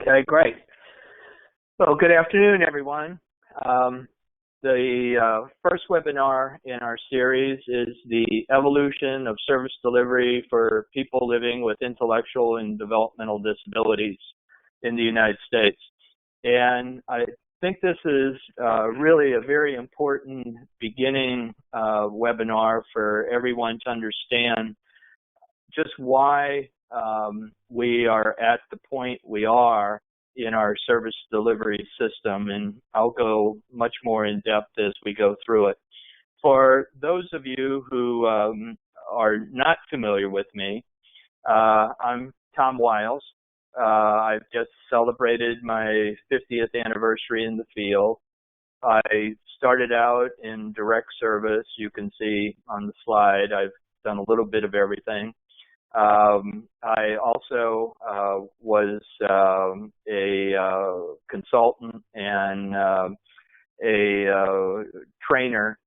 Okay, great. Well, good afternoon, everyone. The first webinar in our series is the evolution of service delivery for people living with intellectual and developmental disabilities in the United States. And I think this is really a very important beginning webinar for everyone to understand just why we are at the point we are in our service delivery system, and I'll go much more in depth as we go through it. For those of you who are not familiar with me, I'm Tom Wiles. I've just celebrated my 50th anniversary in the field. I started out in direct service. You can see on the slide I've done a little bit of everything. I also was a consultant and a trainer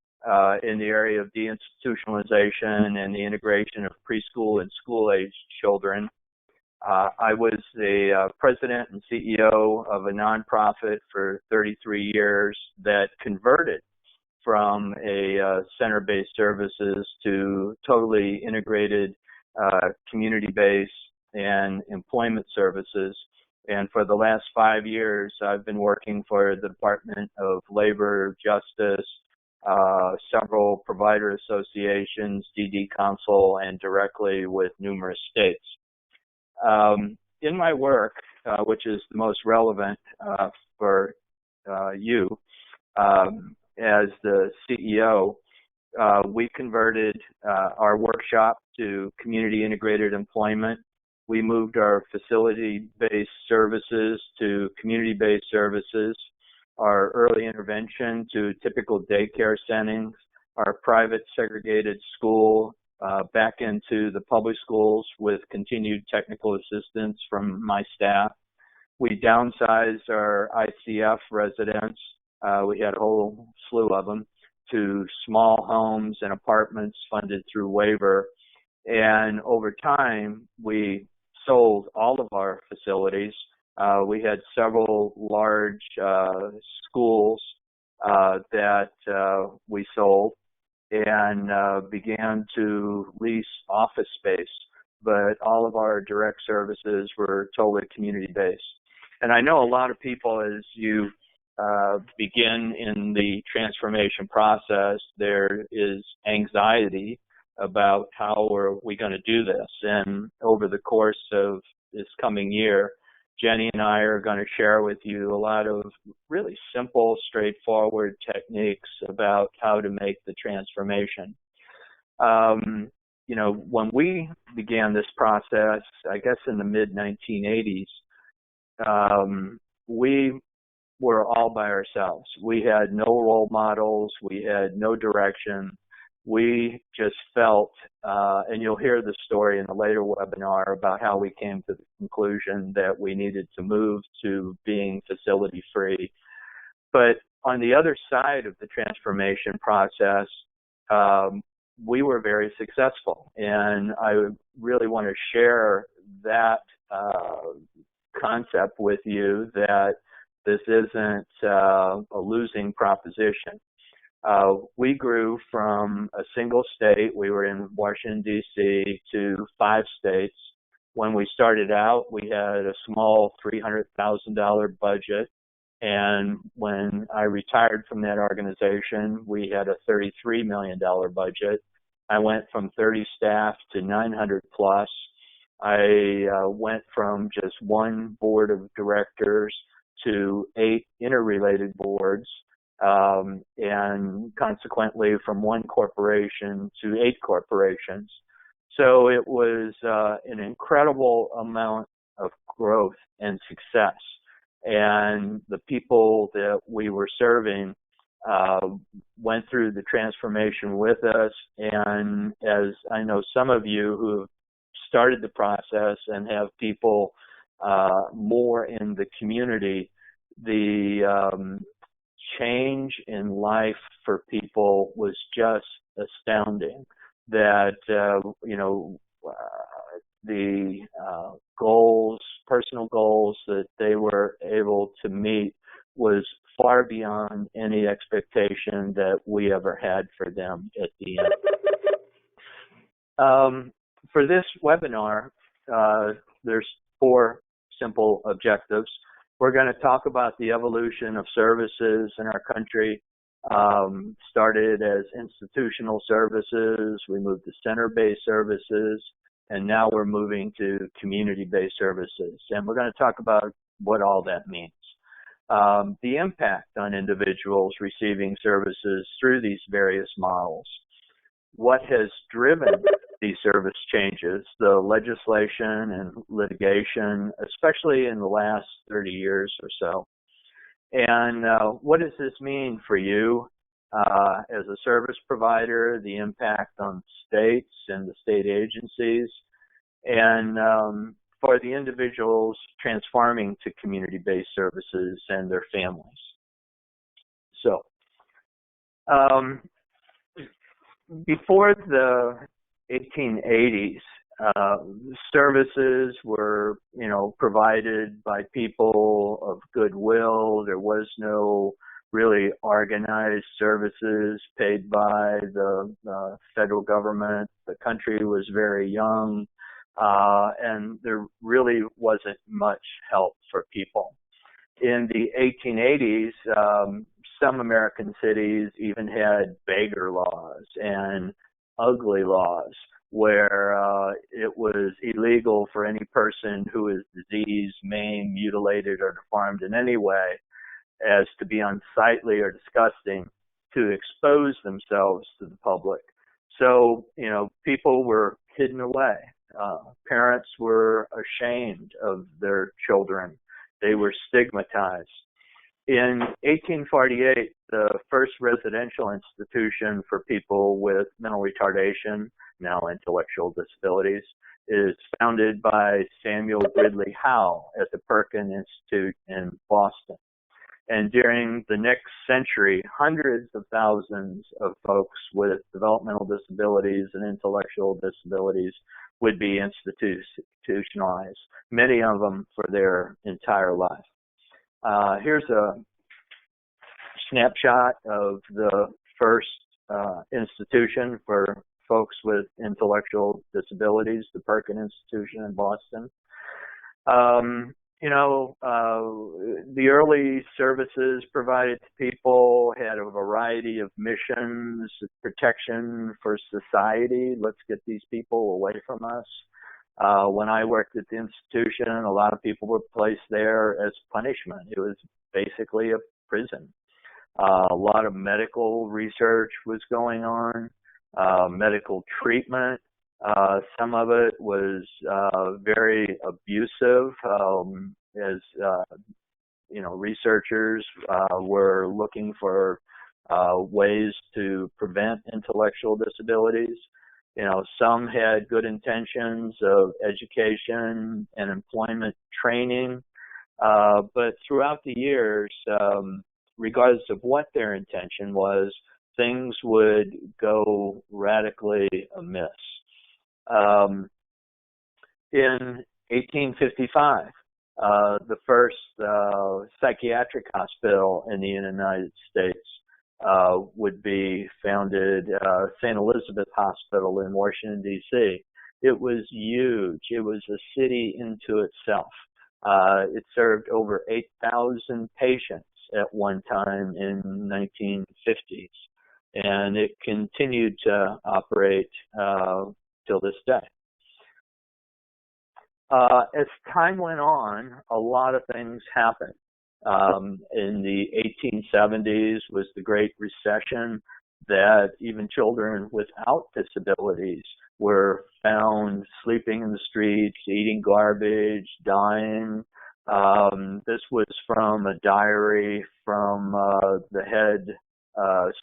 in the area of deinstitutionalization and the integration of preschool and school-age children. I was the president and CEO of a nonprofit for 33 years that converted from a center-based services to totally integrated community-based and employment services. And for the last 5 years, I've been working for the Department of Labor, Justice, several provider associations, DD Council, and directly with numerous states. In my work, which is the most relevant for you as the CEO, we converted our workshop to community integrated employment. We moved our facility-based services to community-based services, our early intervention to typical daycare settings, our private segregated school back into the public schools with continued technical assistance from my staff. We downsized our ICF residents. We had a whole slew of them, to small homes and apartments funded through waiver. And over time, we sold all of our facilities. We had several large schools that we sold and began to lease office space. But all of our direct services were totally community-based. And I know a lot of people, as you begin in the transformation process, there is anxiety about how are we going to do this. And over the course of this coming year, Jenny and I are going to share with you a lot of really simple, straightforward techniques about how to make the transformation. You know, when we began this process, I guess in the mid-1980s, we were all by ourselves. We had no role models. We had no direction. We just felt, and you'll hear the story in a later webinar about how we came to the conclusion that we needed to move to being facility free. But on the other side of the transformation process, we were very successful. And I really want to share that concept with you, that this isn't a losing proposition. We grew from a single state, we were in Washington, D.C., to 5 states. When we started out, we had a small $300,000 budget. And when I retired from that organization, we had a $33 million budget. I went from 30 staff to 900 plus. I went from just one board of directors to 8 interrelated boards, and consequently from one corporation to 8 corporations. So it was an incredible amount of growth and success. And the people that we were serving went through the transformation with us. And as I know some of you who have started the process and have people more in the community, the change in life for people was just astounding. That, you know, the goals personal goals that they were able to meet was far beyond any expectation that we ever had for them at the end. For this webinar, there's 4 simple objectives. We're going to talk about the evolution of services in our country. Started as institutional services, we moved to center-based services, and now we're moving to community-based services. And we're going to talk about what all that means. The impact on individuals receiving services through these various models. What has driven these service changes, the legislation and litigation, especially in the last 30 years or so. And what does this mean for you as a service provider, the impact on states and the state agencies, and for the individuals transforming to community-based services and their families. So, before the 1880s, services were, provided by people of goodwill. There was no really organized services paid by the federal government. The country was very young, and there really wasn't much help for people. In the 1880s, some American cities even had beggar laws and ugly laws where it was illegal for any person who is diseased, maimed, mutilated, or deformed in any way as to be unsightly or disgusting to expose themselves to the public. So, people were hidden away. Parents were ashamed of their children. They were stigmatized. In 1848, the first residential institution for people with mental retardation, now intellectual disabilities, is founded by Samuel Gridley Howe at the Perkin Institute in Boston. And during the next century, hundreds of thousands of folks with developmental disabilities and intellectual disabilities would be institutionalized, many of them for their entire life. Here's a snapshot of the first institution for folks with intellectual disabilities, the Perkin Institution in Boston. The early services provided to people had a variety of missions, protection for society. Let's get these people away from us. When I worked at the institution, a lot of people were placed there as punishment. It was basically a prison. A lot of medical research was going on, medical treatment. Some of it was very abusive, as researchers were looking for ways to prevent intellectual disabilities. Some had good intentions of education and employment training, but throughout the years, regardless of what their intention was, things would go radically amiss. In 1855, the first psychiatric hospital in the United States would be founded, St. Elizabeth Hospital in Washington, D.C. It was huge. It was a city into itself. It served over 8,000 patients at one time in the 1950s, and it continued to operate till this day. As time went on, a lot of things happened. In the 1870s was the Great Recession, that even children without disabilities were found sleeping in the streets, eating garbage, dying. This was from a diary from the head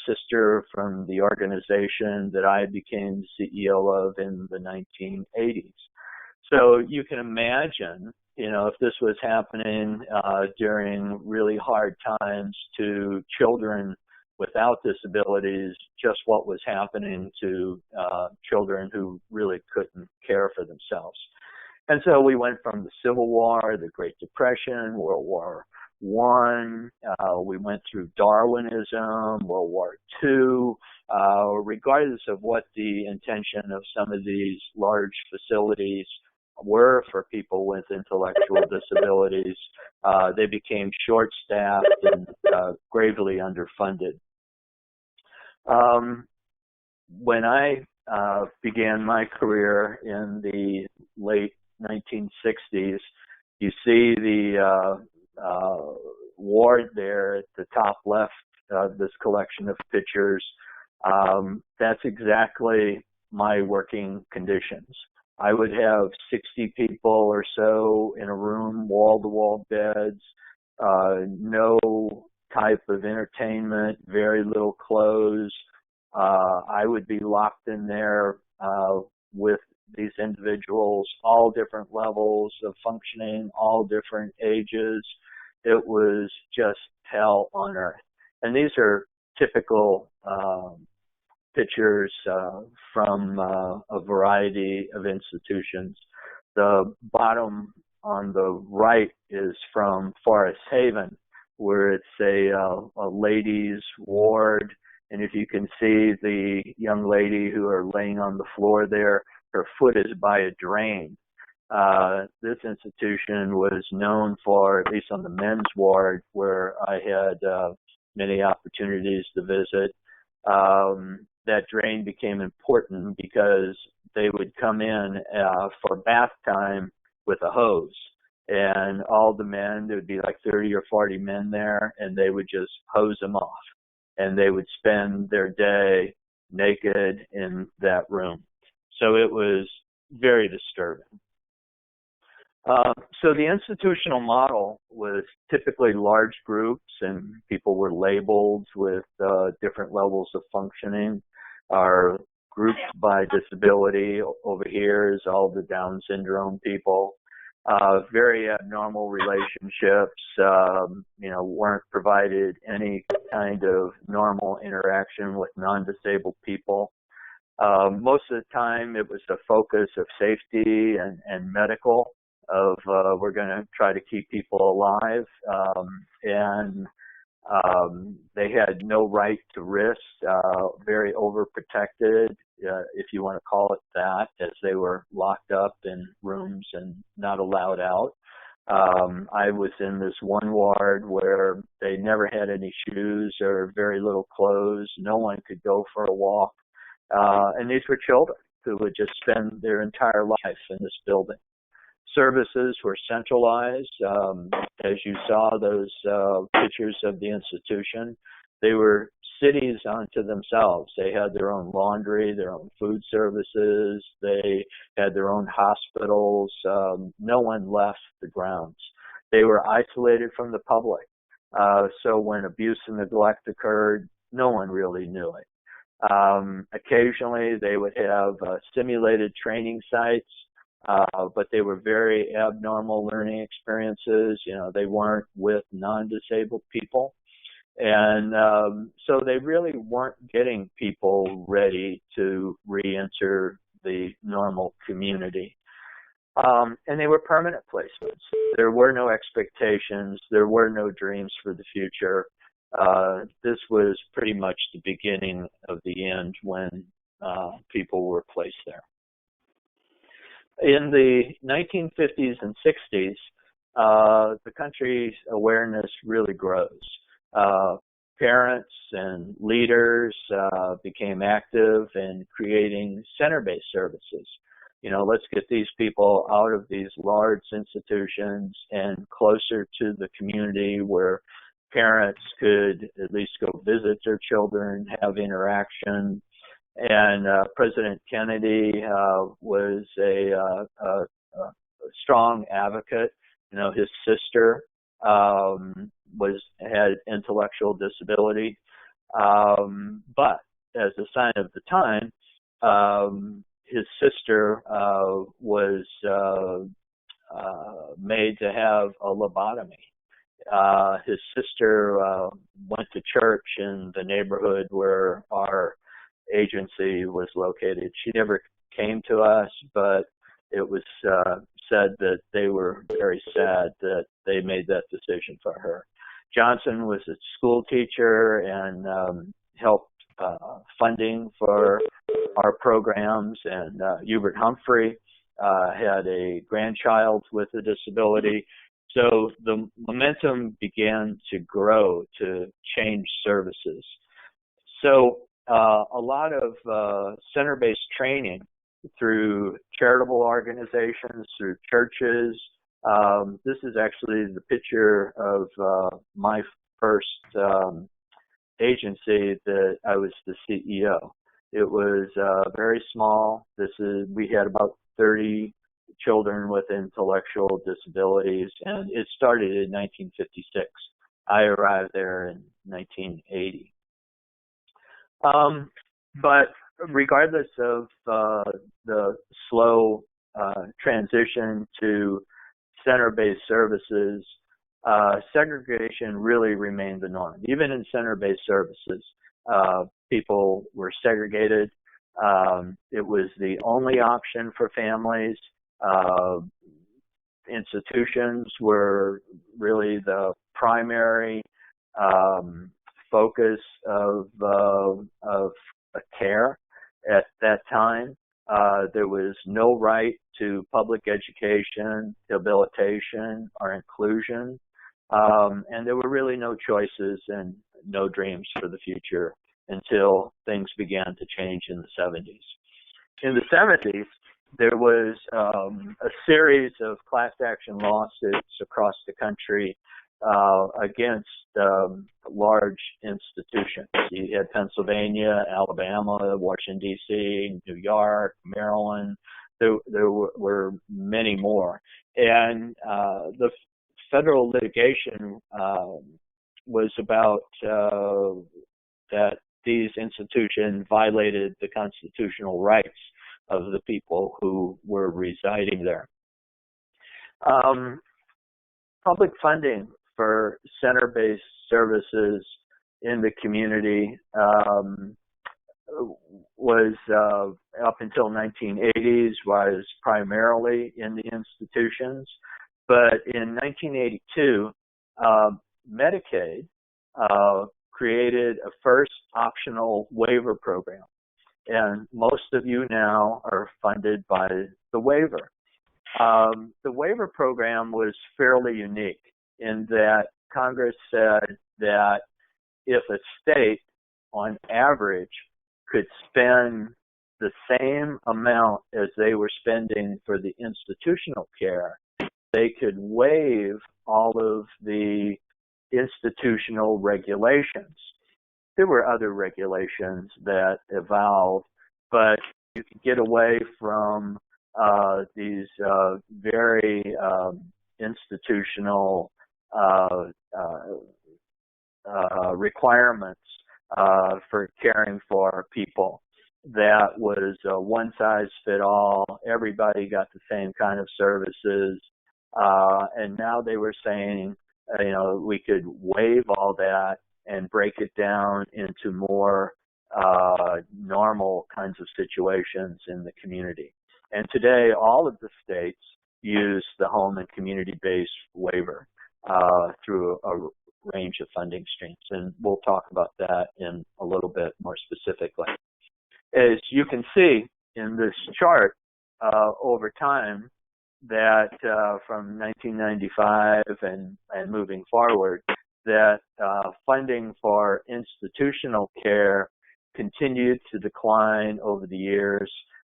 sister from the organization that I became CEO of in the 1980s. So you can imagine, if this was happening during really hard times to children without disabilities, just what was happening to children who really couldn't care for themselves. And so we went from the Civil War, the Great Depression, World War I, we went through Darwinism, World War II, regardless of what the intention of some of these large facilities were for people with intellectual disabilities, they became short-staffed and gravely underfunded. When I began my career in the late 1960s, you see the ward there at the top left of this collection of pictures. That's exactly my working conditions. I would have 60 people or so in a room, wall-to-wall beds, no type of entertainment, very little clothes. I would be locked in there with these individuals, all different levels of functioning, all different ages. It was just hell on earth. And these are typical pictures from a variety of institutions. The bottom on the right is from Forest Haven, where it's a ladies' ward. And if you can see the young lady who are laying on the floor there, her foot is by a drain. This institution was known for, at least on the men's ward, where I had many opportunities to visit, that drain became important because they would come in for bath time with a hose. And all the men, there would be like 30 or 40 men there, and they would just hose them off. And they would spend their day naked in that room. So it was very disturbing. So the institutional model was typically large groups, and people were labeled with different levels of functioning. Are grouped by disability. Over here is all the Down syndrome people. Very abnormal relationships, weren't provided any kind of normal interaction with non-disabled people. Most of the time it was a focus of safety and medical, of we're going to try to keep people alive, and they had no right to risk, very overprotected, if you want to call it that, as they were locked up in rooms and not allowed out. I was in this one ward where they never had any shoes or very little clothes. No one could go for a walk. And these were children who would just spend their entire life in this building. Services were centralized. As you saw those pictures of the institution, they were cities unto themselves. They had their own laundry, their own food services. They had their own hospitals. No one left the grounds. They were isolated from the public. So when abuse and neglect occurred, no one really knew it. Occasionally, they would have simulated training sites, but they were very abnormal learning experiences. They weren't with non-disabled people. And so they really weren't getting people ready to re-enter the normal community. And they were permanent placements. There were no expectations. There were no dreams for the future. This was pretty much the beginning of the end when people were placed there. In the 1950s and 60s, the country's awareness really grows. Parents and leaders became active in creating center-based services. Let's get these people out of these large institutions and closer to the community where parents could at least go visit their children, have interaction. And President Kennedy was a strong advocate. His sister had intellectual disability, but as a sign of the time, his sister was made to have a lobotomy. His sister went to church in the neighborhood where our agency was located. She never came to us, but it was said that they were very sad that they made that decision for her. Johnson was a school teacher and helped funding for our programs, and Hubert Humphrey had a grandchild with a disability. So the momentum began to grow to change services. So a lot of center-based training through charitable organizations, through churches. This is actually the picture of my first agency that I was the CEO. It was very small. We had about 30 children with intellectual disabilities, and it started in 1956. I arrived there in 1980. But regardless of the slow transition to center-based services, segregation really remained the norm. Even in center-based services, people were segregated. It was the only option for families. Institutions were really the primary focus of care at that time. There was no right to public education, rehabilitation, or inclusion. And there were really no choices and no dreams for the future until things began to change in the 70s. In the 70s, there was a series of class action lawsuits across the country against large institutions. You had Pennsylvania, Alabama, Washington, D.C., New York, Maryland. There were many more. And the federal litigation was about that these institutions violated the constitutional rights of the people who were residing there. Public funding for center-based services in the community was up until 1980s was primarily in the institutions, but in 1982, Medicaid created a first optional waiver program, and most of you now are funded by the waiver. The waiver program was fairly unique in that Congress said that if a state, on average, could spend the same amount as they were spending for the institutional care, they could waive all of the institutional regulations. There were other regulations that evolved, but you could get away from these very institutional requirements for caring for people. That was one size fit all. Everybody got the same kind of services. And now they were saying, we could waive all that and break it down into more normal kinds of situations in the community. And today, all of the states use the home and community-based waiver through a range of funding streams. And we'll talk about that in a little bit more specifically. As you can see in this chart, over time, that from 1995 and moving forward, that funding for institutional care continued to decline over the years.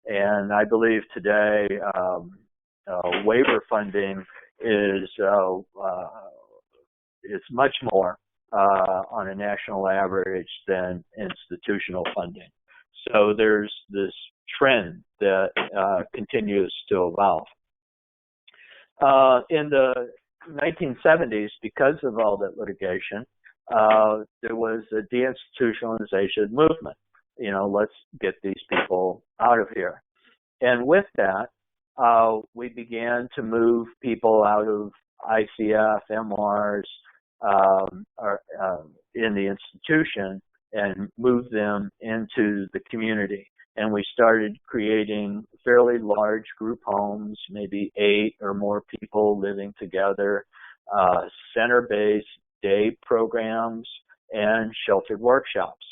And I believe today waiver funding is much more on a national average than institutional funding. So there's this trend that continues to evolve. In the 1970s, because of all that litigation, there was a deinstitutionalization movement. Let's get these people out of here. And with that, we began to move people out of ICF, MRs, in the institution and move them into the community. and we started creating fairly large group homes, maybe 8 or more people living together, center-based day programs, and sheltered workshops.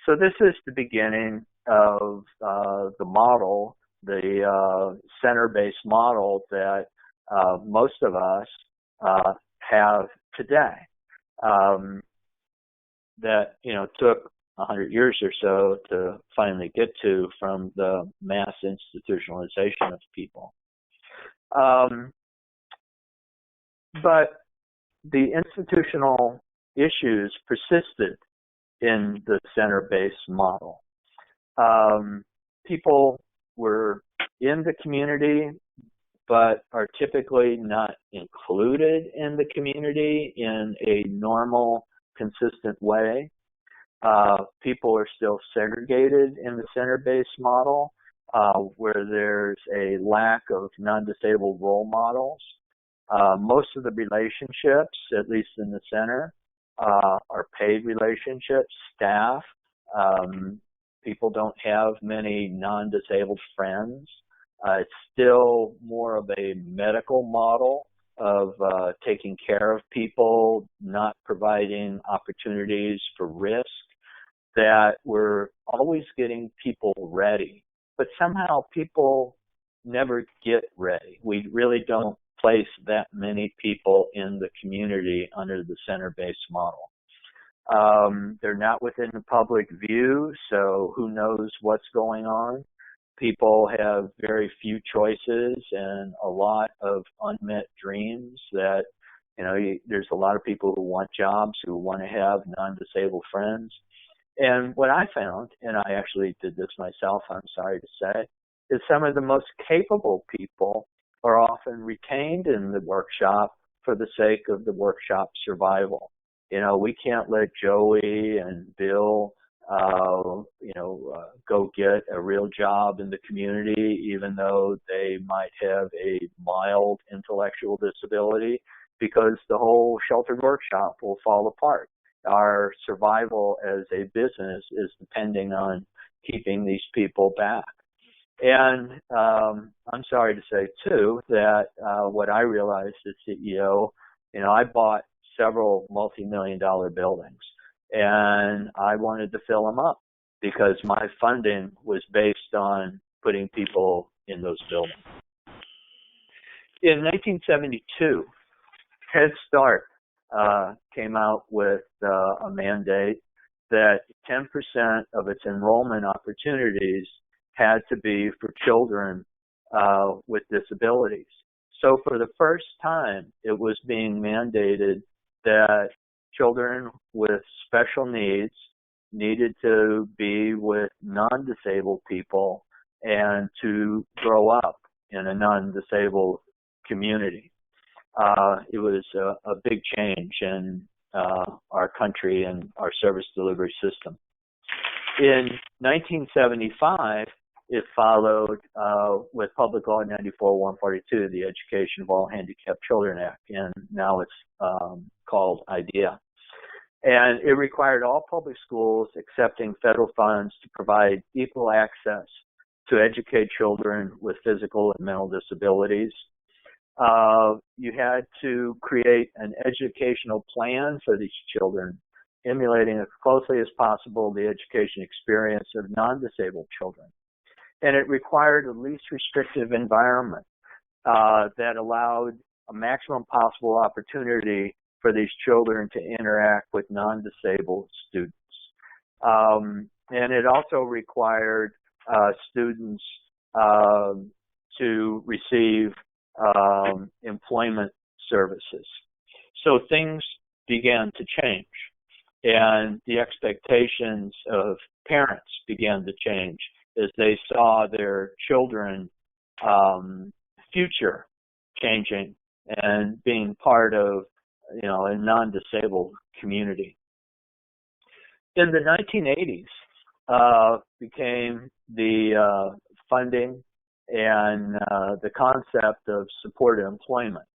So this is the beginning of the model, the center-based model that most of us have today. That took 100 years or so to finally get to, from the mass institutionalization of people. But the institutional issues persisted in the center-based model. People were in the community, but are typically not included in the community in a normal, consistent way. People are still segregated in the center-based model, where there's a lack of non-disabled role models. Most of the relationships, at least in the center, are paid relationships, staff. People don't have many non-disabled friends. It's still more of a medical model of taking care of people, not providing opportunities for risk, that we're always getting people ready. But somehow people never get ready. We really don't place that many people in the community under the center-based model. They're not within the public view, so who knows what's going on. People have very few choices and a lot of unmet dreams that, there's a lot of people who want jobs, who want to have non-disabled friends. And what I found, and I actually did this myself, I'm sorry to say, is some of the most capable people are often retained in the workshop for the sake of the workshop survival. We can't let Joey and Bill, go get a real job in the community, even though they might have a mild intellectual disability, because the whole sheltered workshop will fall apart. Our survival as a business is depending on keeping these people back. And I'm sorry to say, too, that what I realized as CEO, I bought several multi-million-dollar buildings, and I wanted to fill them up because my funding was based on putting people in those buildings. In 1972, Head Start came out with a mandate that 10% of its enrollment opportunities had to be for children with disabilities. So for the first time, it was being mandated that children with special needs needed to be with non-disabled people and to grow up in a non-disabled community. It was a big change in our country and our service delivery system. In 1975, it followed with Public Law 94-142, the Education of All Handicapped Children Act, and now it's called IDEA. And it required all public schools accepting federal funds to provide equal access to educate children with physical and mental disabilities. You had to create an educational plan for these children, emulating as closely as possible the education experience of non-disabled children. And it required a least restrictive environment that allowed a maximum possible opportunity for these children to interact with non-disabled students. And it also required students to receive employment services. So things began to change, and the expectations of parents began to change as they saw their children future changing and being part of a non-disabled community. In the 1980s became the funding and the concept of supported employment,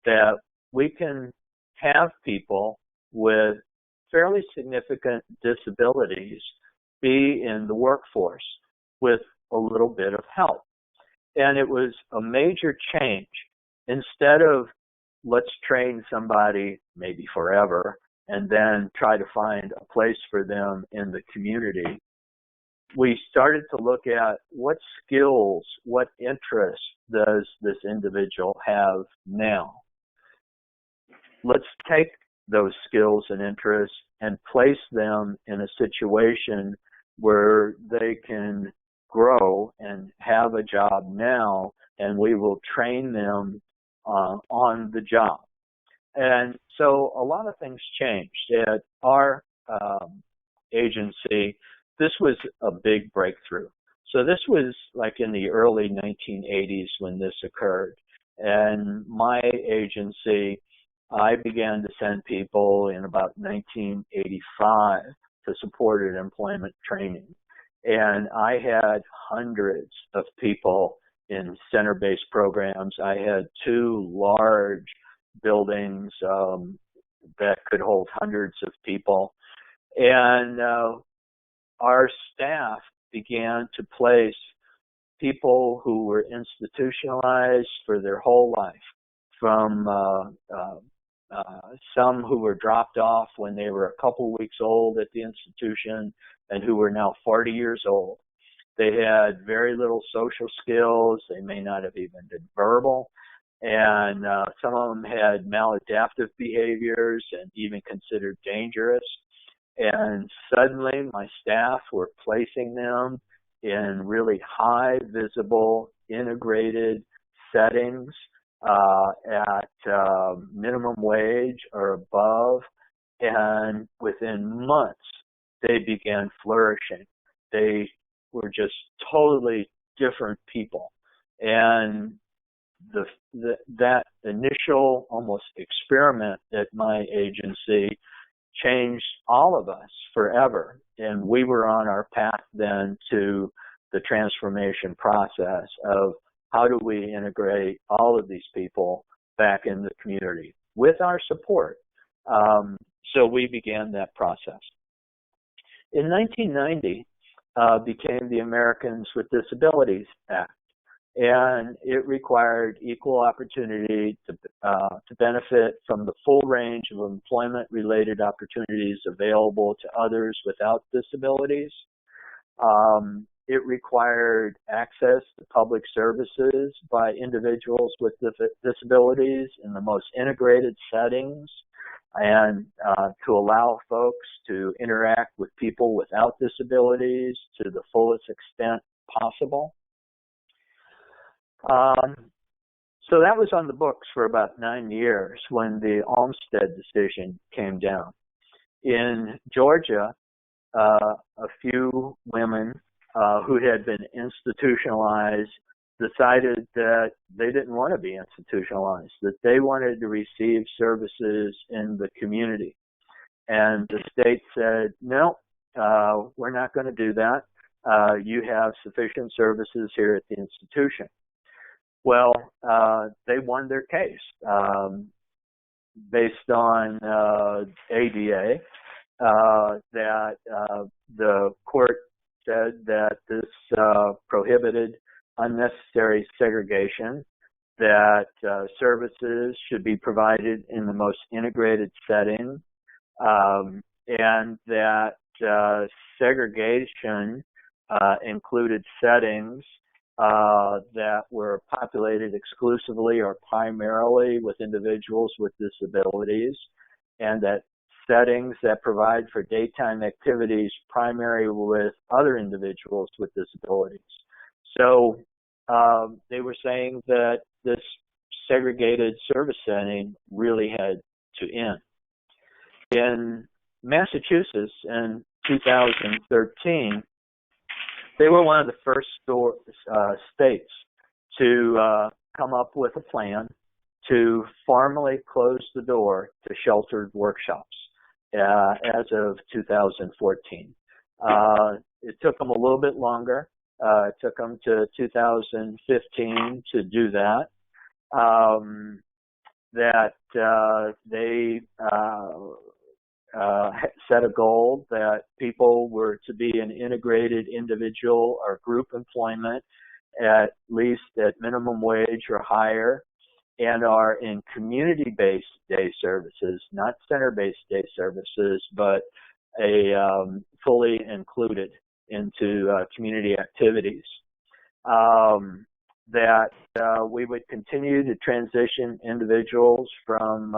that we can have people with fairly significant disabilities be in the workforce with a little bit of help. And it was a major change. Instead of let's train somebody maybe forever and then try to find a place for them in the community, we started to look at what skills, what interests does this individual have now. Let's take those skills and interests and place them in a situation where they can grow and have a job now, and we will train them on the job. And so a lot of things changed. At our agency, this was a big breakthrough. So this was like in the early 1980s when this occurred. And my agency, I began to send people in about 1985 to supported employment training. And I had hundreds of people in center-based programs. I had 2 large buildings that could hold hundreds of people. And our staff began to place people who were institutionalized for their whole life, from some who were dropped off when they were a couple weeks old at the institution and who were now 40 years old. They had very little social skills. They may not have even been verbal. And some of them had maladaptive behaviors and even considered dangerous. And suddenly my staff were placing them in really high visible integrated settings at minimum wage or above. And within months, they began flourishing. They were just totally different people. And that initial almost experiment at my agency changed all of us forever. And we were on our path then to the transformation process of how do we integrate all of these people back in the community with our support. So we began that process. In 1990, became the Americans with Disabilities Act. And it required equal opportunity to benefit from the full range of employment-related opportunities available to others without disabilities. It required access to public services by individuals with disabilities in the most integrated settings, and to allow folks to interact with people without disabilities to the fullest extent possible. So that was on the books for about 9 years when the Olmstead decision came down. In Georgia, a few women who had been institutionalized decided that they didn't want to be institutionalized, that they wanted to receive services in the community. And the state said, no, we're not going to do that. You have sufficient services here at the institution. Well, they won their case based on ADA, that the court said that this prohibited unnecessary segregation, that services should be provided in the most integrated setting, and that segregation included settings that were populated exclusively or primarily with individuals with disabilities, and that settings that provide for daytime activities primarily with other individuals with disabilities. So they were saying that this segregated service setting really had to end. In Massachusetts in 2013, they were one of the first states to come up with a plan to formally close the door to sheltered workshops as of 2014. It took them a little bit longer. It took them to 2015 to do that. They set a goal that people were to be in integrated individual or group employment at least at minimum wage or higher, and are in community-based day services, not center-based day services, but fully included into community activities. That we would continue to transition individuals from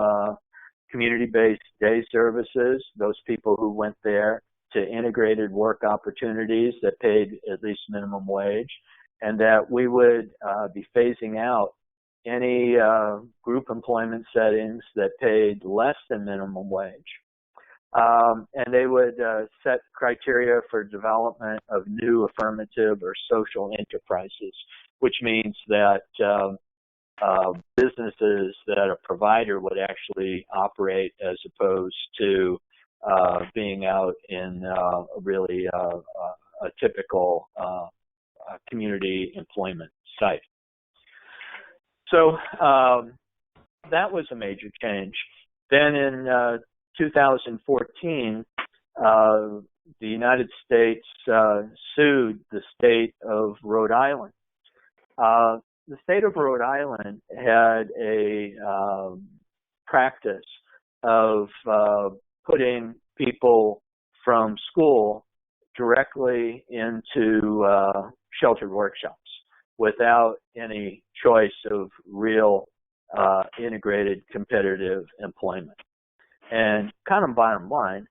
community-based day services, those people who went there, to integrated work opportunities that paid at least minimum wage, and that we would be phasing out any group employment settings that paid less than minimum wage. And they would set criteria for development of new affirmative or social enterprises, which means that businesses that a provider would actually operate as opposed to being out in really a typical community employment site. So that was a major change. Then in 2014, the United States sued the state of Rhode Island. The state of Rhode Island had a practice of putting people from school directly into sheltered workshops without any choice of real integrated competitive employment. And kind of bottom line,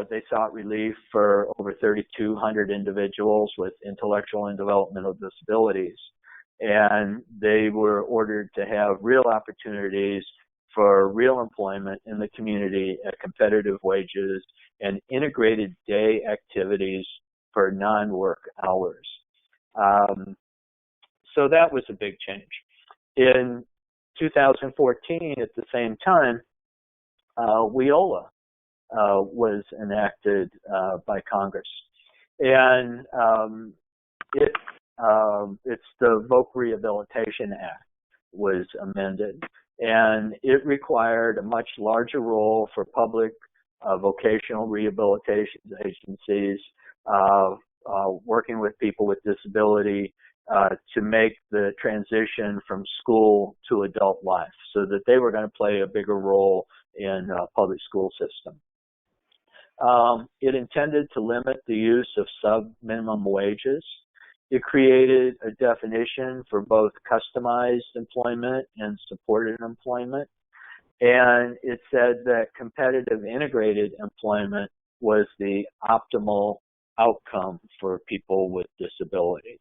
they sought relief for over 3,200 individuals with intellectual and developmental disabilities. And they were ordered to have real opportunities for real employment in the community at competitive wages and integrated day activities for non-work hours. So that was a big change. In 2014, at the same time, WIOLA was enacted by Congress. And it's the Voc Rehabilitation Act was amended. And it required a much larger role for public vocational rehabilitation agencies working with people with disability to make the transition from school to adult life, so that they were going to play a bigger role in public school system. It intended to limit the use of sub-minimum wages. It created a definition for both customized employment and supported employment. And it said that competitive integrated employment was the optimal outcome for people with disabilities.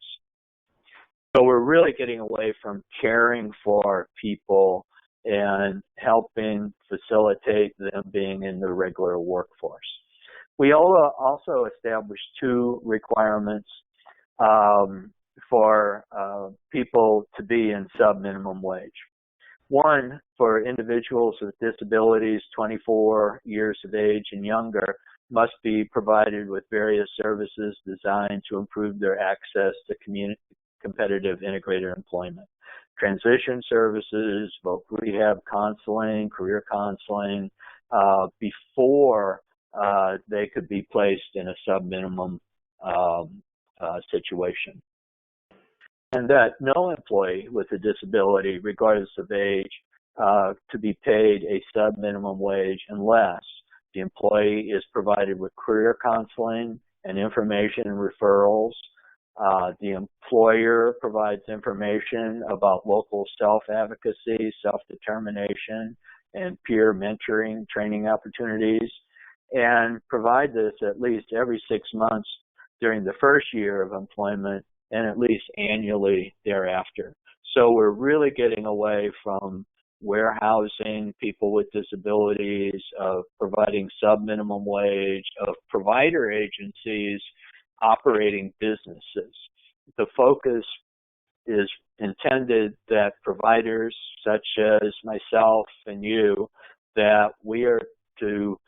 So we're really getting away from caring for people and helping facilitate them being in the regular workforce. We also established two requirements for people to be in sub-minimum wage. One, for individuals with disabilities 24 years of age and younger, must be provided with various services designed to improve their access to competitive integrated employment. Transition services, voc rehab counseling, career counseling, before they could be placed in a sub-minimum situation. And that no employee with a disability, regardless of age, to be paid a sub-minimum wage unless the employee is provided with career counseling and information and referrals. The employer provides information about local self-advocacy, self-determination, and peer mentoring training opportunities, and provide this at least every 6 months during the first year of employment and at least annually thereafter. So we're really getting away from warehousing people with disabilities, of providing sub-minimum wage, of provider agencies operating businesses. The focus is intended that providers such as myself and you, that we are to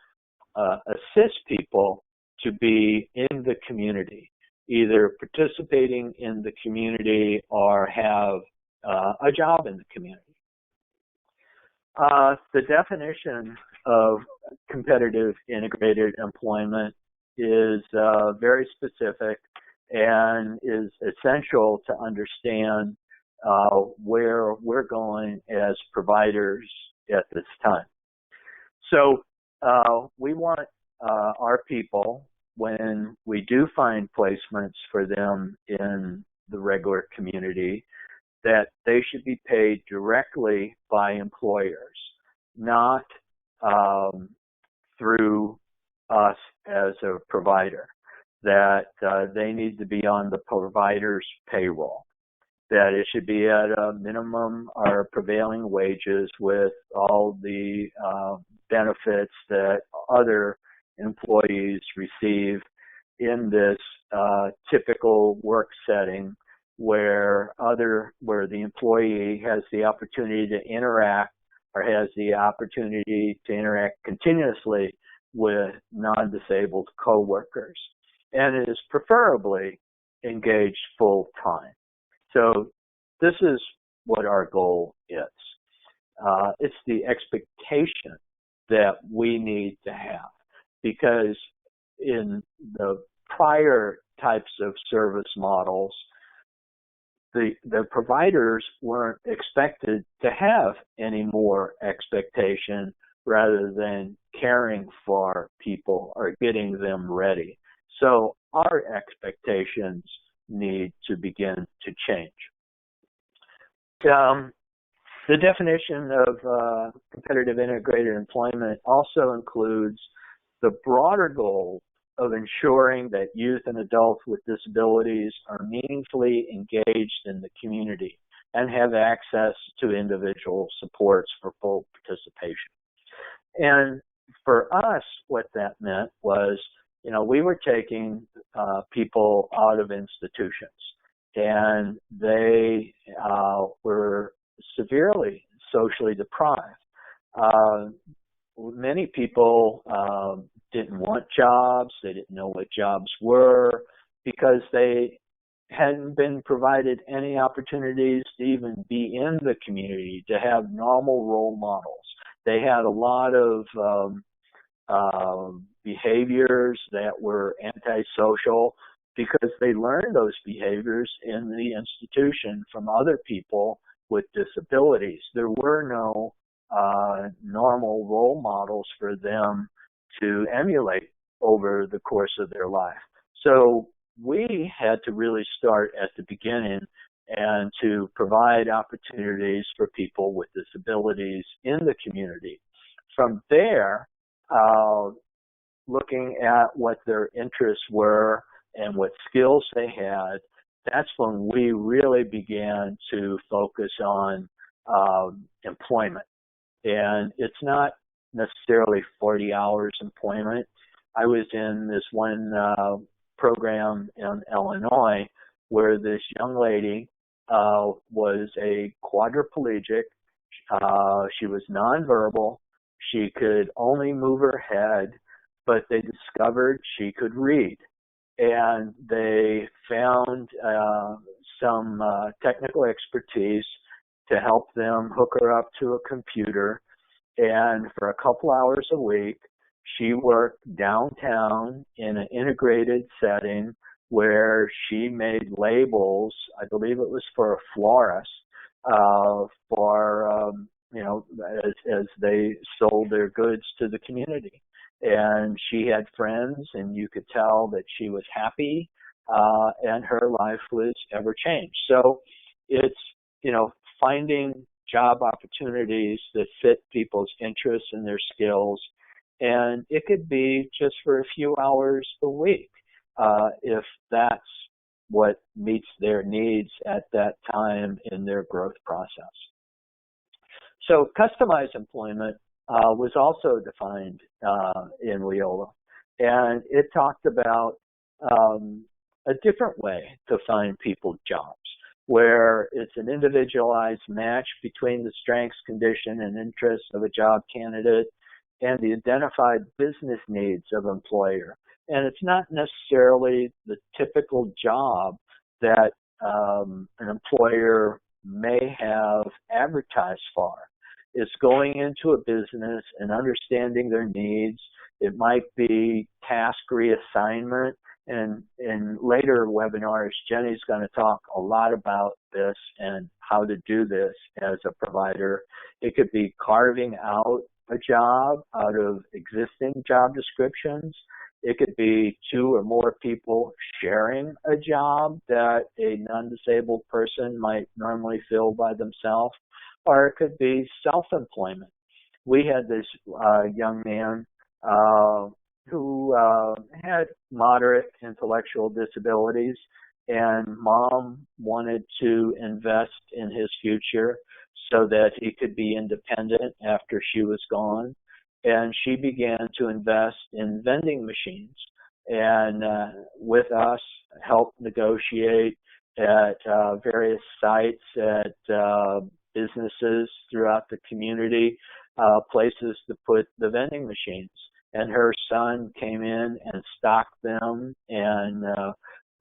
assist people to be in the community, either participating in the community or have a job in the community. The definition of competitive integrated employment is very specific and is essential to understand where we're going as providers at this time. So we want our people, when we do find placements for them in the regular community, that they should be paid directly by employers, not through us as a provider, that they need to be on the provider's payroll, that it should be at a minimum or prevailing wages with all the benefits that other employees receive in this typical work setting where the employee has the opportunity to interact or has the opportunity to interact continuously with non-disabled coworkers, and is preferably engaged full time. So this is what our goal is. It's the expectation that we need to have, because in the prior types of service models, the providers weren't expected to have any more expectation rather than caring for people or getting them ready. So our expectations need to begin to change. The definition of competitive integrated employment also includes the broader goal of ensuring that youth and adults with disabilities are meaningfully engaged in the community and have access to individual supports for full participation. And for us, what that meant was, we were taking people out of institutions, and they were severely socially deprived. Many people didn't want jobs. They didn't know what jobs were because they hadn't been provided any opportunities to even be in the community, to have normal role models. They had a lot of behaviors that were antisocial because they learned those behaviors in the institution from other people with disabilities. There were no normal role models for them to emulate over the course of their life. So we had to really start at the beginning and to provide opportunities for people with disabilities in the community. From there, looking at what their interests were and what skills they had, that's when we really began to focus on employment. And it's not necessarily 40 hours employment. I was in this one program in Illinois where this young lady was a quadriplegic. She was nonverbal. She could only move her head, but they discovered she could read. And they found some technical expertise to help them hook her up to a computer. And for a couple hours a week, she worked downtown in an integrated setting where she made labels. I believe it was for a florist, as they sold their goods to the community. And she had friends, and you could tell that she was happy, and her life was ever changed. So it's, finding job opportunities that fit people's interests and their skills. And it could be just for a few hours a week, if that's what meets their needs at that time in their growth process. So customized employment was also defined in WIOLA, and it talked about a different way to find people jobs, where it's an individualized match between the strengths, condition, and interests of a job candidate and the identified business needs of employer. And it's not necessarily the typical job that an employer may have advertised for. It's going into a business and understanding their needs. It might be task reassignment. And in later webinars, Jenny's going to talk a lot about this and how to do this as a provider. It could be carving out a job out of existing job descriptions. It could be 2 or more people sharing a job that a non-disabled person might normally fill by themselves, or it could be self-employment. We had this young man who had moderate intellectual disabilities, and mom wanted to invest in his future so that he could be independent after she was gone. And she began to invest in vending machines and with us help negotiate at various sites, at businesses throughout the community, places to put the vending machines. And her son came in and stocked them and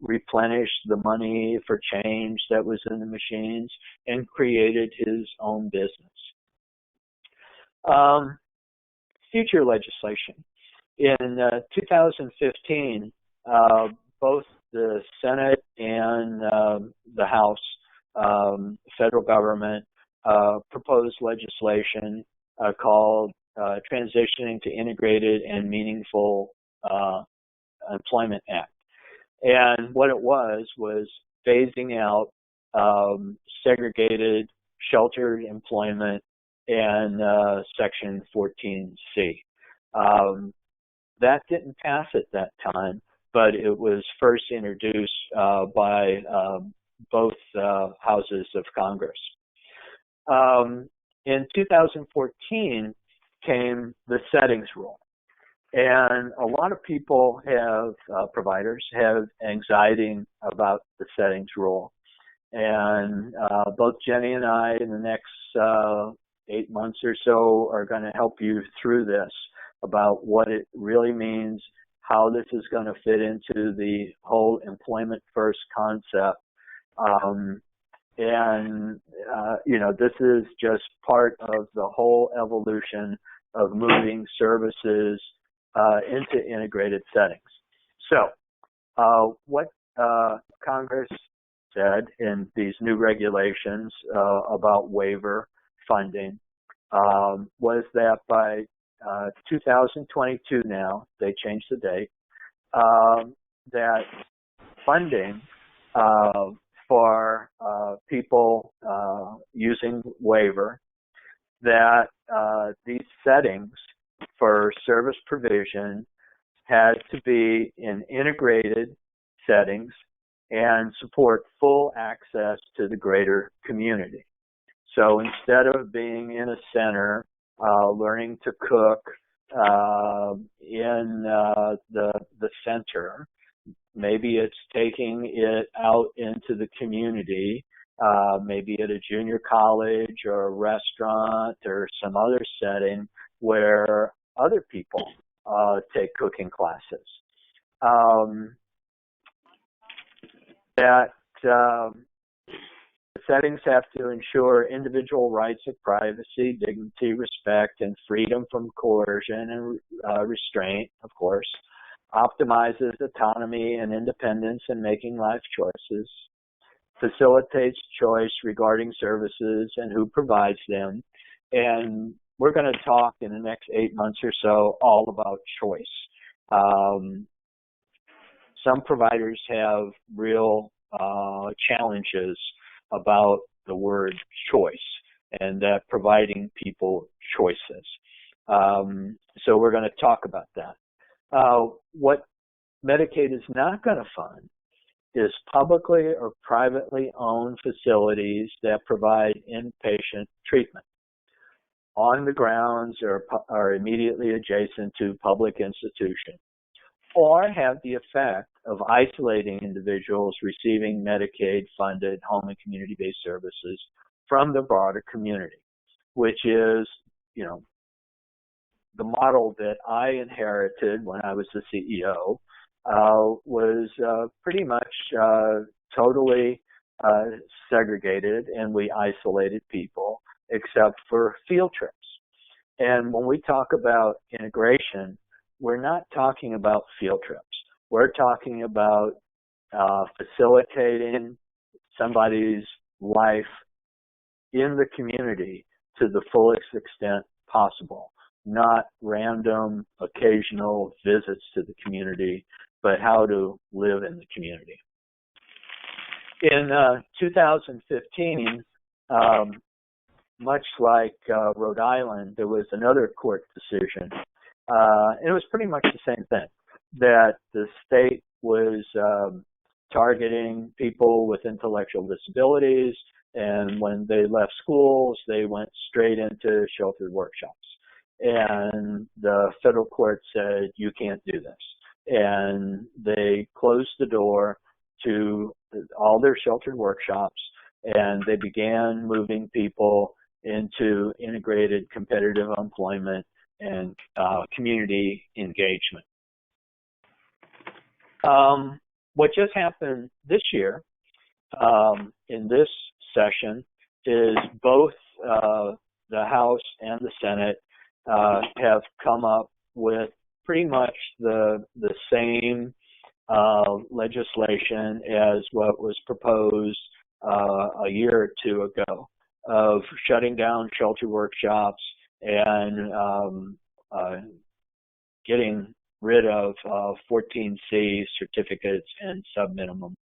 replenished the money for change that was in the machines and created his own business. Future legislation. In 2015, both the Senate and the House, federal government, proposed legislation called Transitioning to Integrated and Meaningful Employment Act. And what it was phasing out segregated sheltered employment and Section 14C. That didn't pass at that time, but it was first introduced by both houses of Congress. In 2014 came the settings rule. And a lot of people providers have anxiety about the settings rule. And both Jenny and I in the next 8 months or so are going to help you through this about what it really means, how this is going to fit into the whole employment first concept. This is just part of the whole evolution of moving services into integrated settings. So what Congress said in these new regulations about waiver funding was that by 2022 now, they changed the date, that funding for people using waiver, that these settings for service provision had to be in integrated settings and support full access to the greater community. So instead of being in a center, learning to cook in the center, maybe it's taking it out into the community, maybe at a junior college or a restaurant or some other setting where other people take cooking classes. The settings have to ensure individual rights of privacy, dignity, respect, and freedom from coercion and restraint, of course, optimizes autonomy and independence in making life choices, facilitates choice regarding services and who provides them, and we're going to talk in the next 8 months or so all about choice. Some providers have real challenges about the word choice and that providing people choices. So we're going to talk about that. What Medicaid is not going to fund is publicly or privately owned facilities that provide inpatient treatment on the grounds or immediately adjacent to public institutions, or have the effect of isolating individuals receiving Medicaid-funded home and community-based services from the broader community, which is, the model that I inherited when I was the CEO, was pretty much totally segregated, and we isolated people. except for field trips. And when we talk about integration, we're not talking about field trips. We're talking about facilitating somebody's life in the community to the fullest extent possible, not random occasional visits to the community, but how to live in the community. In 2015, much like Rhode Island, there was another court decision. And it was pretty much the same thing, that the state was targeting people with intellectual disabilities, and when they left schools, they went straight into sheltered workshops. And the federal court said, you can't do this. And they closed the door to all their sheltered workshops, and they began moving people into integrated competitive employment and community engagement. What just happened this year in this session is both the House and the Senate have come up with pretty much the same legislation as what was proposed a year or two ago, of shutting down shelter workshops and getting rid of 14C certificates and sub-minimum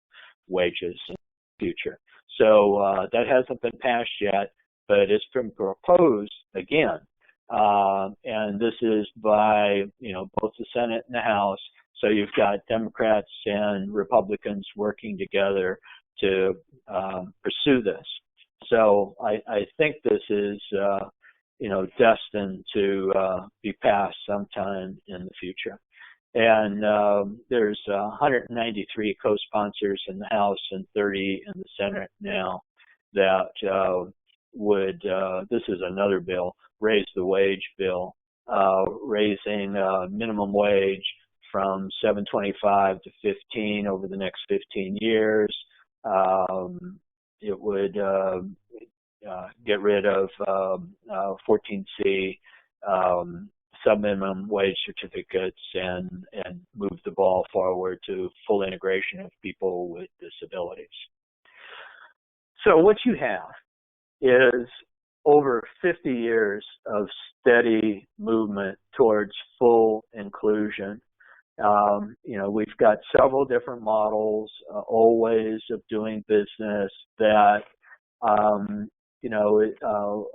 wages in the future. So that hasn't been passed yet, but it's been proposed again. And this is by, both the Senate and the House. So you've got Democrats and Republicans working together to pursue this. So I think this is, destined to be passed sometime in the future. And there's 193 co-sponsors in the House and 30 in the Senate now that would, this is another bill, raise the wage bill, raising minimum wage from $7.25 to $15 over the next 15 years. It would get rid of 14C sub-minimum wage certificates and move the ball forward to full integration of people with disabilities. So what you have is over 50 years of steady movement towards full inclusion. We've got several different models, always of doing business that, a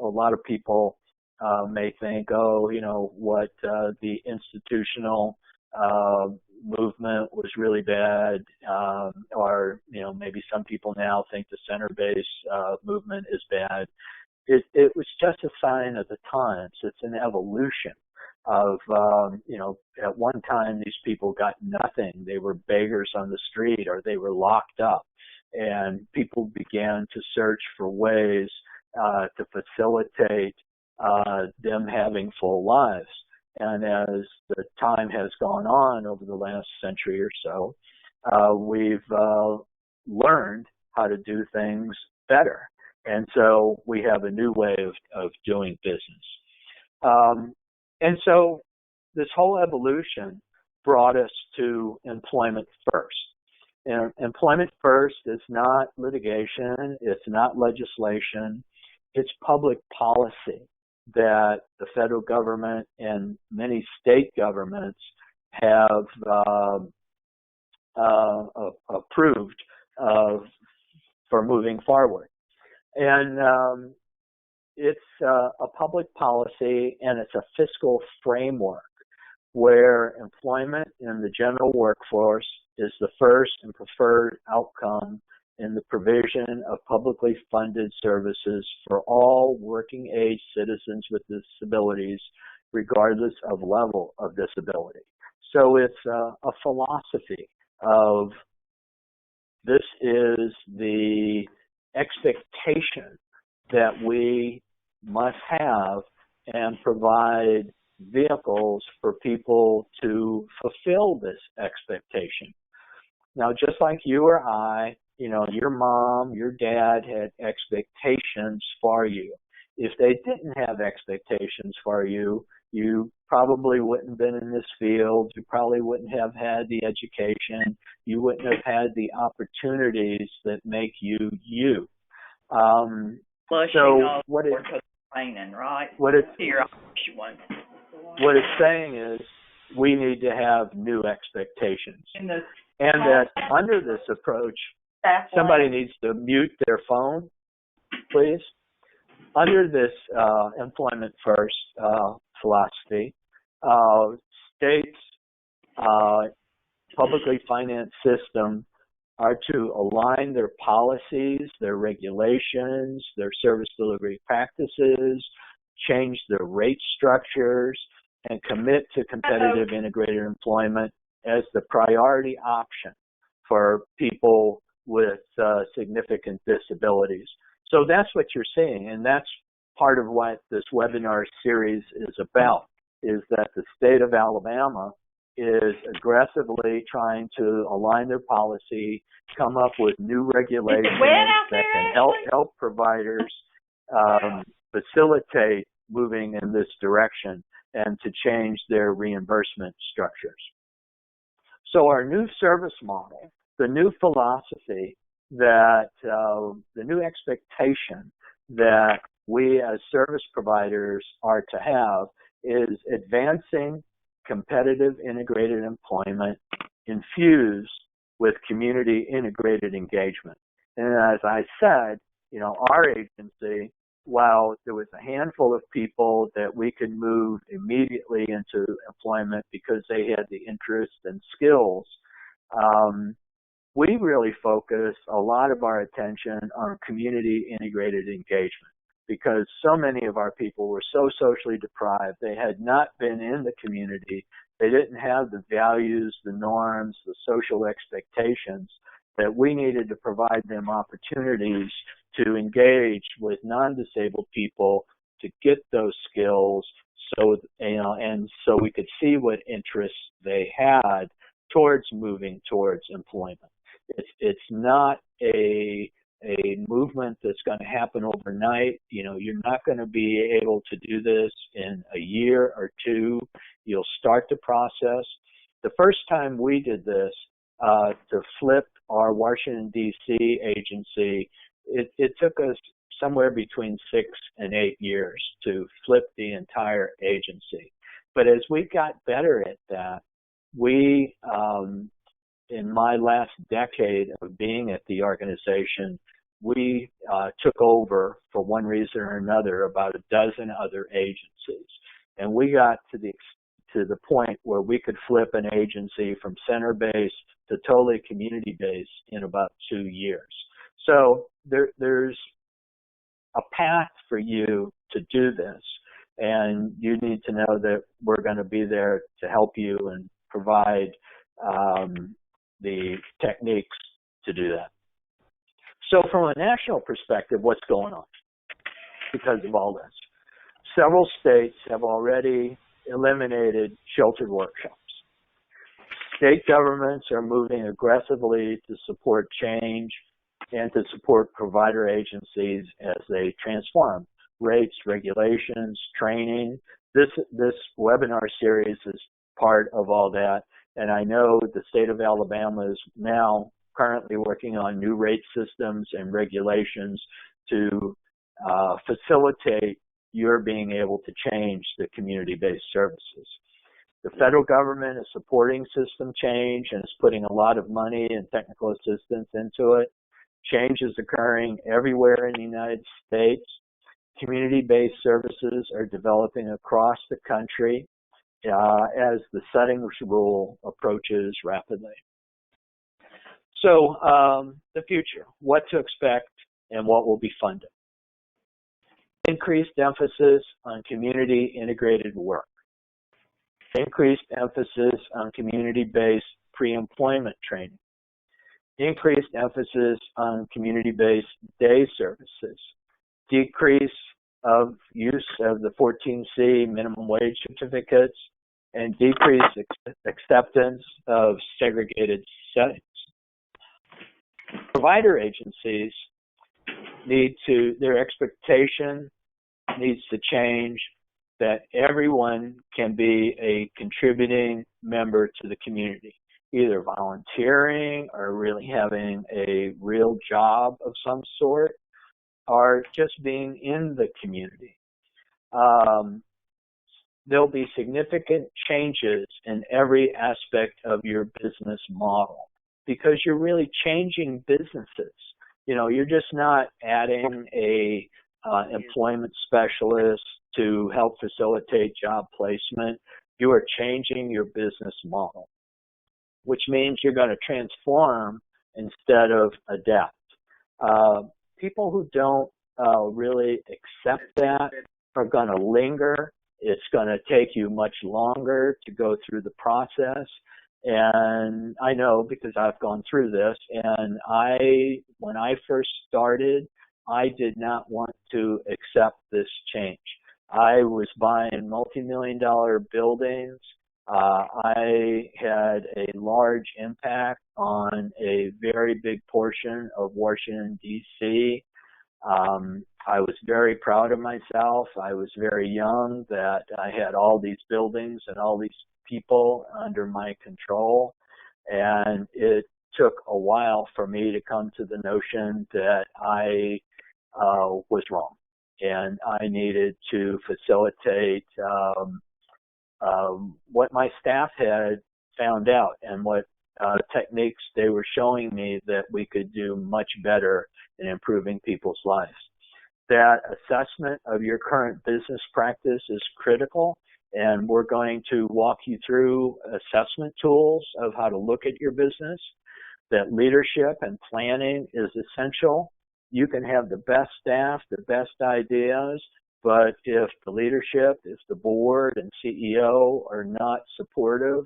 lot of people may think, what the institutional movement was really bad, or, maybe some people now think the center-based movement is bad. It was just a sign of the times. It's an evolution of, at one time these people got nothing. They were beggars on the street or they were locked up. And people began to search for ways to facilitate them having full lives. And as the time has gone on over the last century or so, we've learned how to do things better. And so we have a new way of doing business. And so this whole evolution brought us to Employment First. And Employment First is not litigation, it's not legislation, it's public policy that the federal government and many state governments have approved for moving forward. And it's a public policy and it's a fiscal framework where employment in the general workforce is the first and preferred outcome in the provision of publicly funded services for all working age citizens with disabilities, regardless of level of disability. So it's a philosophy of this is the expectation that we must have and provide vehicles for people to fulfill this expectation. Now, just like you or I, your mom, your dad had expectations for you. if they didn't have expectations for you, you probably wouldn't have been in this field. You probably wouldn't have had the education. You wouldn't have had the opportunities that make you you. So what it's saying is we need to have new expectations. And that under this approach, somebody needs to mute their phone, please. Under this employment first philosophy, states' publicly financed system are to align their policies, their regulations, their service delivery practices, change their rate structures, and commit to competitive integrated employment as the priority option for people with significant disabilities. So that's what you're seeing, and that's part of what this webinar series is about, is that the state of Alabama is aggressively trying to align their policy, come up with new regulations that can help providers facilitate moving in this direction and to change their reimbursement structures. So our new service model, the new philosophy, that the new expectation that we as service providers are to have is advancing competitive integrated employment infused with community integrated engagement. And as I said, our agency, while there was a handful of people that we could move immediately into employment because they had the interest and skills, we really focus a lot of our attention on community integrated engagement because so many of our people were so socially deprived. They had not been in the community. They didn't have the values, the norms, the social expectations that we needed to provide them opportunities to engage with non-disabled people to get those skills and so we could see what interests they had towards moving towards employment. It's not a movement that's going to happen overnight. You're not going to be able to do this in a year or two. You'll start the process. The first time we did this to flip our Washington, D.C. agency, it took us somewhere between 6 and 8 years to flip the entire agency. But as we got better at that, we in my last decade of being at the organization, we took over, for one reason or another, about a dozen other agencies. And we got to the point where we could flip an agency from center-based to totally community-based in about 2 years. So there's a path for you to do this. And you need to know that we're going to be there to help you and provide the techniques to do that. So from a national perspective, what's going on because of all this? Several states have already eliminated sheltered workshops. State governments are moving aggressively to support change and to support provider agencies as they transform rates, regulations, training. This webinar series is part of all that. And I know the state of Alabama is now currently working on new rate systems and regulations to facilitate your being able to change the community-based services. The federal government is supporting system change and is putting a lot of money and technical assistance into it. Change is occurring everywhere in the United States. Community-based services are developing across the country as the settings rule approaches rapidly. So the future, what to expect and what will be funded. Increased emphasis on community integrated work. Increased emphasis on community-based pre-employment training. Increased emphasis on community-based day services. Decrease of use of the 14C minimum wage certificates and decreased acceptance of segregated settings. Provider agencies need to, their expectation needs to change, that everyone can be a contributing member to the community, either volunteering or really having a real job of some sort, or just being in the community. There'll be significant changes in every aspect of your business model because you're really changing businesses. You know, you're just not adding a employment specialist to help facilitate job placement. You are changing your business model, which means you're going to transform instead of adapt. People who don't really accept that are going to linger. It's going to take you much longer to go through the process. And I know because I've gone through this, and when I first started, I did not want to accept this change. I was buying multi-million-dollar buildings. I had a large impact on a very big portion of Washington, D.C. I was very proud of myself. I was very young that I had all these buildings and all these people under my control. And it took a while for me to come to the notion that I was wrong. And I needed to facilitate what my staff had found out and what techniques they were showing me that we could do much better in improving people's lives. That assessment of your current business practice is critical, and we're going to walk you through assessment tools of how to look at your business. That leadership and planning is essential. You can have the best staff, the best ideas, but if the leadership, if the board and CEO are not supportive,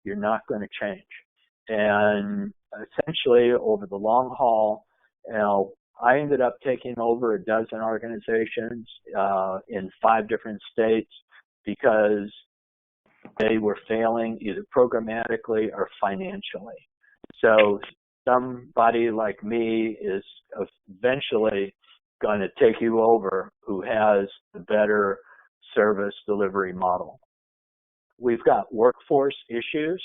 you're not going to change. And essentially, over the long haul, I ended up taking over a dozen organizations in 5 different states because they were failing either programmatically or financially. So somebody like me is eventually going to take you over who has the better service delivery model. We've got workforce issues.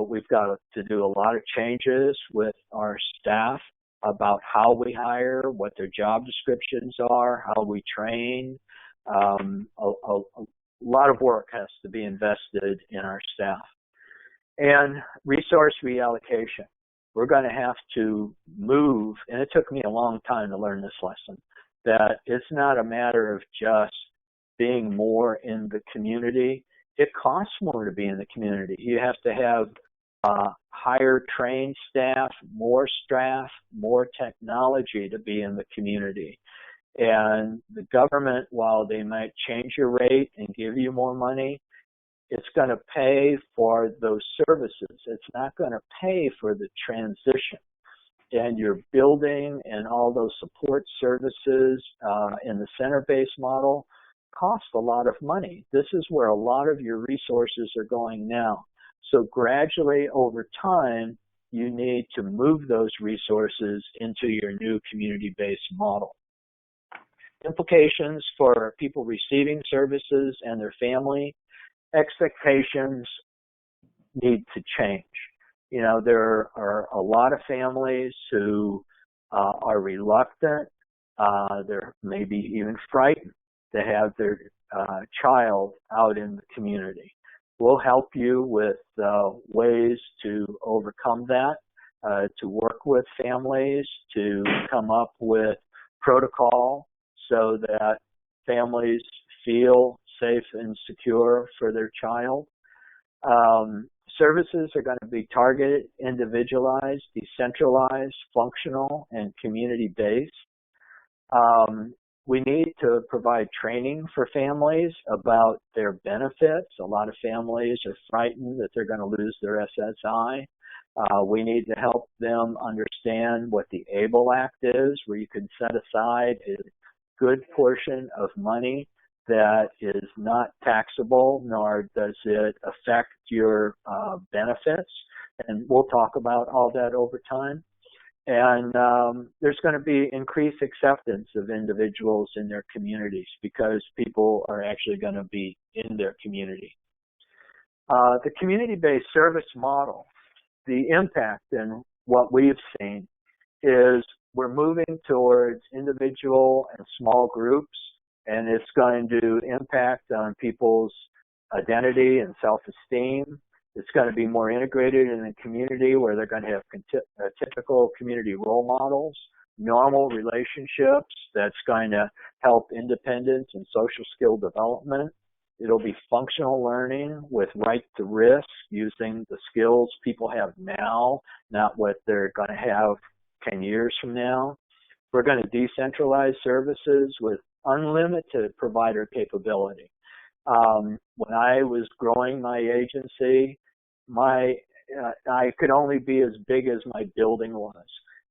We've got to do a lot of changes with our staff about how we hire, what their job descriptions are, how we train. A lot of work has to be invested in our staff. And resource reallocation. We're going to have to move, and it took me a long time to learn this lesson, that it's not a matter of just being more in the community. It costs more to be in the community. You have to have higher trained staff, more technology to be in the community. And the government, while they might change your rate and give you more money, it's going to pay for those services. It's not going to pay for the transition. And your building and all those support services in the center-based model cost a lot of money. This is where a lot of your resources are going now. So gradually over time, you need to move those resources into your new community-based model. Implications for people receiving services and their family. Expectations need to change. You know, there are a lot of families who are reluctant, they're maybe even frightened to have their child out in the community. We'll help you with ways to overcome that, to work with families, to come up with protocol so that families feel safe and secure for their child. Services are going to be targeted, individualized, decentralized, functional, and community-based. We need to provide training for families about their benefits. A lot of families are frightened that they're going to lose their SSI. We need to help them understand what the ABLE-Act is, where you can set aside a good portion of money that is not taxable, nor does it affect your benefits. And we'll talk about all that over time. And there's going to be increased acceptance of individuals in their communities because people are actually going to be in their community. The community-based service model, the impact and what we've seen is we're moving towards individual and small groups, and it's going to impact on people's identity and self-esteem. It's going to be more integrated in the community where they're going to have typical community role models, normal relationships that's going to help independence and social skill development. It'll be functional learning with right to risk, using the skills people have now, not what they're going to have 10 years from now. We're going to decentralize services with unlimited provider capability. When I was growing my agency, I could only be as big as my building was.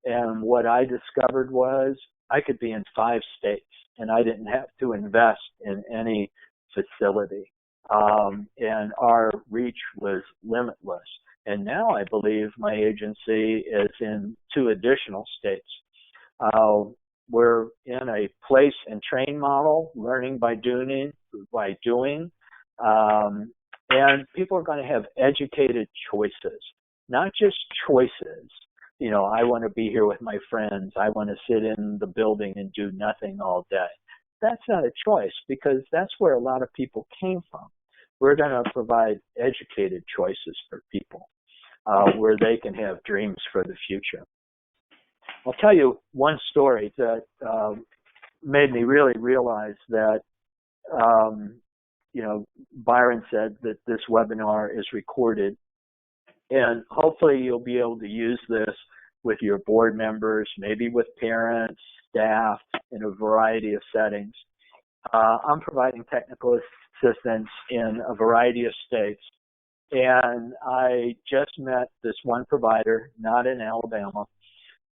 And what I discovered was I could be in 5 states, and I didn't have to invest in any facility. And our reach was limitless. And now I believe my agency is in 2 additional states. We're in a place and train model, learning by doing. And people are going to have educated choices, not just choices. You know, I want to be here with my friends. I want to sit in the building and do nothing all day. That's not a choice because that's where a lot of people came from. We're going to provide educated choices for people where they can have dreams for the future. I'll tell you one story that made me really realize that, you know, Byron said that this webinar is recorded, and hopefully you'll be able to use this with your board members, maybe with parents, staff, in a variety of settings. I'm providing technical assistance in a variety of states, and I just met this one provider, not in Alabama,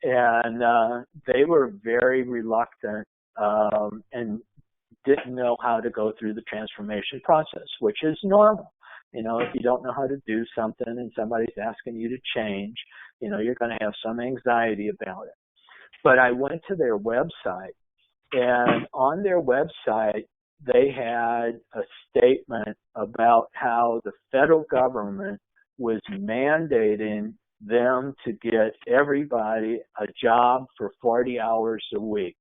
and they were very reluctant and didn't know how to go through the transformation process, which is normal. You know, if you don't know how to do something and somebody's asking you to change, you know, you're going to have some anxiety about it. But I went to their website, and on their website, they had a statement about how the federal government was mandating them to get everybody a job for 40 hours a week.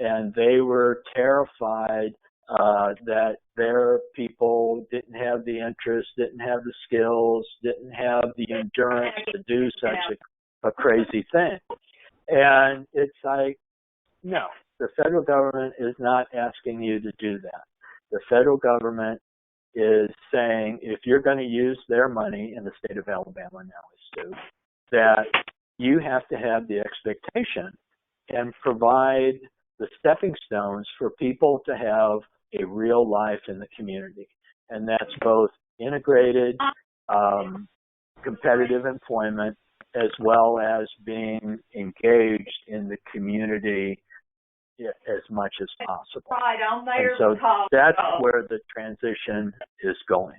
And they were terrified that their people didn't have the interest, didn't have the skills, didn't have the endurance to do such a crazy thing. And it's like, no, the federal government is not asking you to do that. The federal government is saying if you're going to use their money, in the state of Alabama now is too, that you have to have the expectation and provide the stepping stones for people to have a real life in the community. And that's both integrated, competitive employment, as well as being engaged in the community as much as possible. And so that's where the transition is going.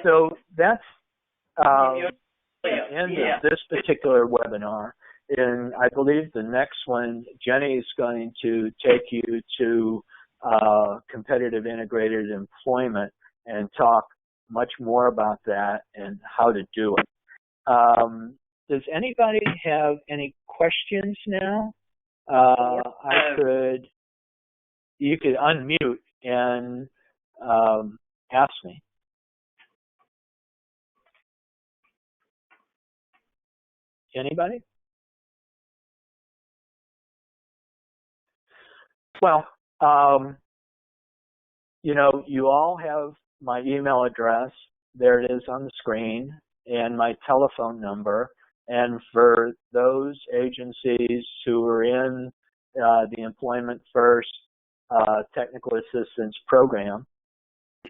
So that's the end of this particular webinar. And I believe the next one, Jenny is going to take you to competitive integrated employment and talk much more about that and how to do it. Does anybody have any questions now? You could unmute and ask me. Anybody? Well, you know, you all have my email address. There it is on the screen, and my telephone number. And for those agencies who are in the Employment First Technical Assistance Program,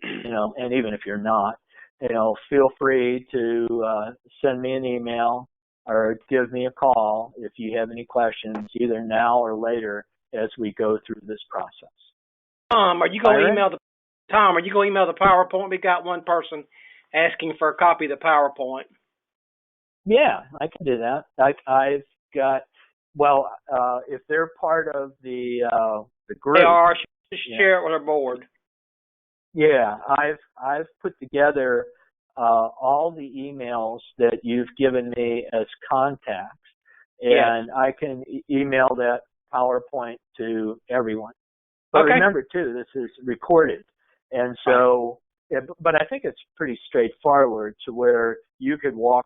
you know, and even if you're not, you know, feel free to send me an email or give me a call if you have any questions, either now or later as we go through this process. Tom, are you going to email the PowerPoint? We got one person asking for a copy of the PowerPoint. Yeah, I can do that. I've got, well, if they're part of the They group, are. yeah, Share it with our board. yeah, I've put together all the emails that you've given me as contacts, Yes. and I can email that PowerPoint to everyone. But Okay. remember, too, this is recorded, and Right. so, but I think it's pretty straightforward to where you could walk